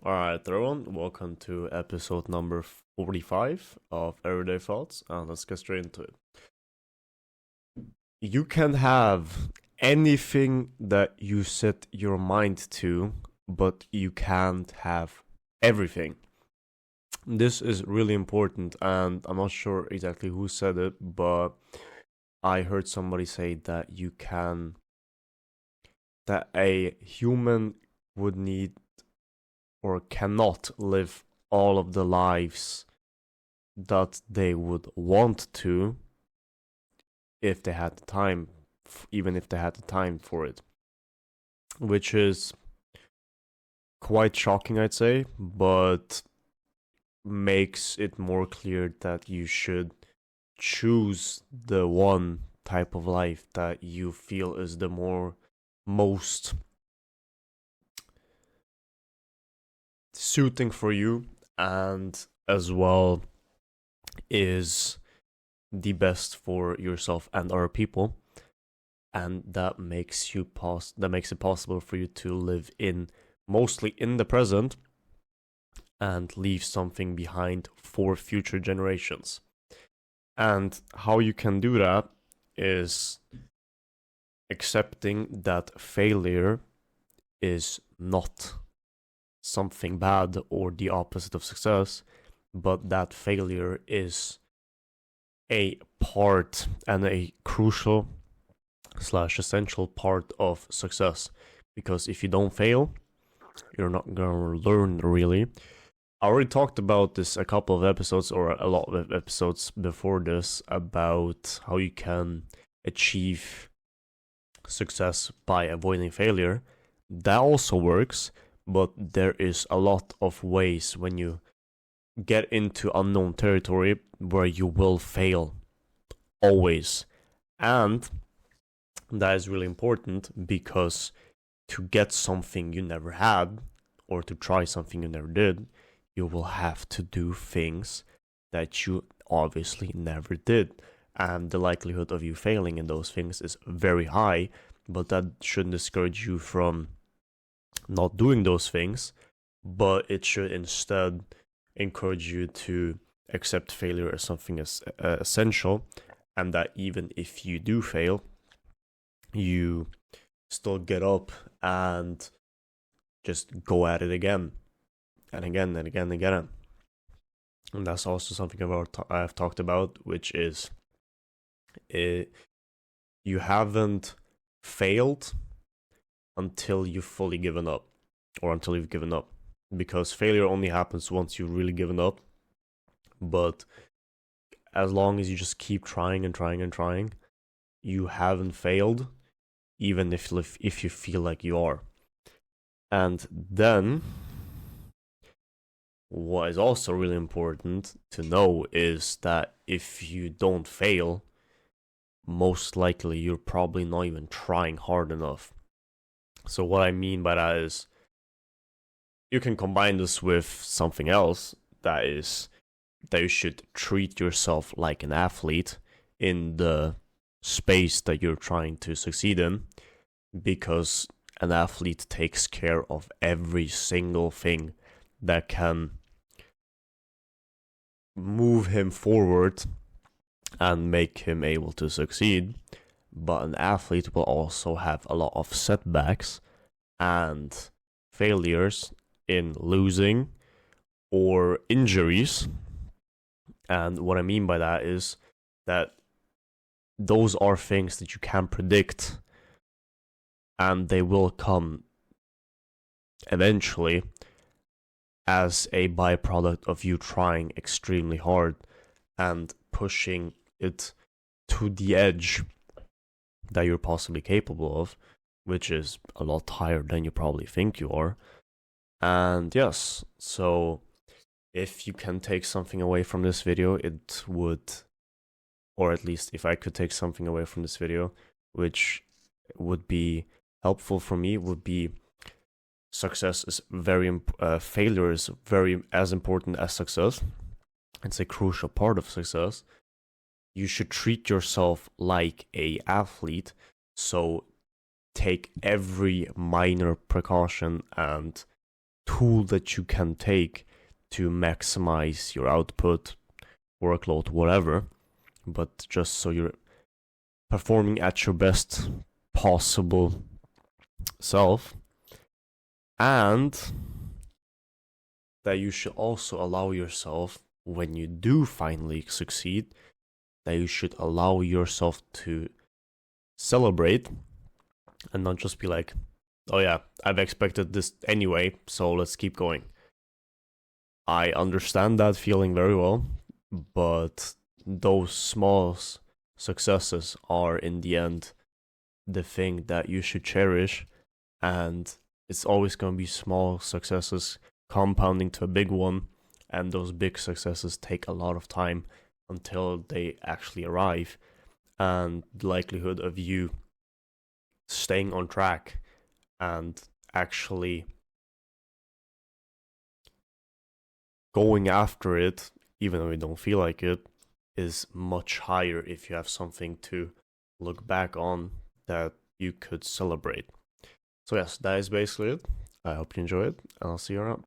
Alright, everyone, welcome to episode number 45 of Everyday Thoughts, and let's get straight into it. You can have anything that you set your mind to, but you can't have everything. This is really important, and I'm not sure exactly who said it, but I heard somebody say that that a human would need or cannot live all of the lives that they would want to if they had the time, even if they had the time for it. Which is quite shocking, I'd say, but makes it more clear that you should choose the one type of life that you feel is the most suiting for you, and as well is the best for yourself and other people, and that makes it possible for you to live mostly in the present and leave something behind for future generations. And how you can do that is accepting that failure is not something bad or the opposite of success, but that failure is a part and a crucial / essential part of success. Because if you don't fail, you're not gonna learn really. I already talked about this a couple of episodes, or a lot of episodes before this, about how you can achieve success by avoiding failure. That also works, but there is a lot of ways when you get into unknown territory where you will fail always. And that is really important, because to get something you never had, or to try something you never did, you will have to do things that you obviously never did. And the likelihood of you failing in those things is very high, but that shouldn't discourage you from not doing those things, but it should instead encourage you to accept failure as something as essential, and that even if you do fail, you still get up and just go at it again and again and again and again. And that's also something I've talked about, which is you haven't failed until you've fully given up, or until you've given up, because failure only happens once you've really given up. But as long as you just keep trying and trying and trying, you haven't failed, even if you feel like you are. And then what is also really important to know is that if you don't fail, most likely you're probably not even trying hard enough. So what I mean by that is, you can combine this with something else, that is that you should treat yourself like an athlete in the space that you're trying to succeed in, because an athlete takes care of every single thing that can move him forward and make him able to succeed. But an athlete will also have a lot of setbacks and failures in losing or injuries. And what I mean by that is that those are things that you can predict, and they will come eventually as a byproduct of you trying extremely hard and pushing it to the edge that you're possibly capable of, which is a lot higher than you probably think you are. And yes, so if you can take something away from this video, it would, or at least if I could take something away from this video, which would be helpful for me, would be success is failure is very as important as success. It's a crucial part of success. You should treat yourself like a athlete, so take every minor precaution and tool that you can take to maximize your output, workload, whatever, but just so you're performing at your best possible self. And that you should also allow yourself, when you do finally succeed, that you should allow yourself to celebrate and not just be like, oh yeah, I've expected this anyway, so let's keep going. I understand that feeling very well, but those small successes are in the end the thing that you should cherish, and it's always going to be small successes compounding to a big one, and those big successes take a lot of time until they actually arrive, and the likelihood of you staying on track and actually going after it, even though you don't feel like it, is much higher if you have something to look back on that you could celebrate. So yes, that is basically it. I hope you enjoy it, and I'll see you around.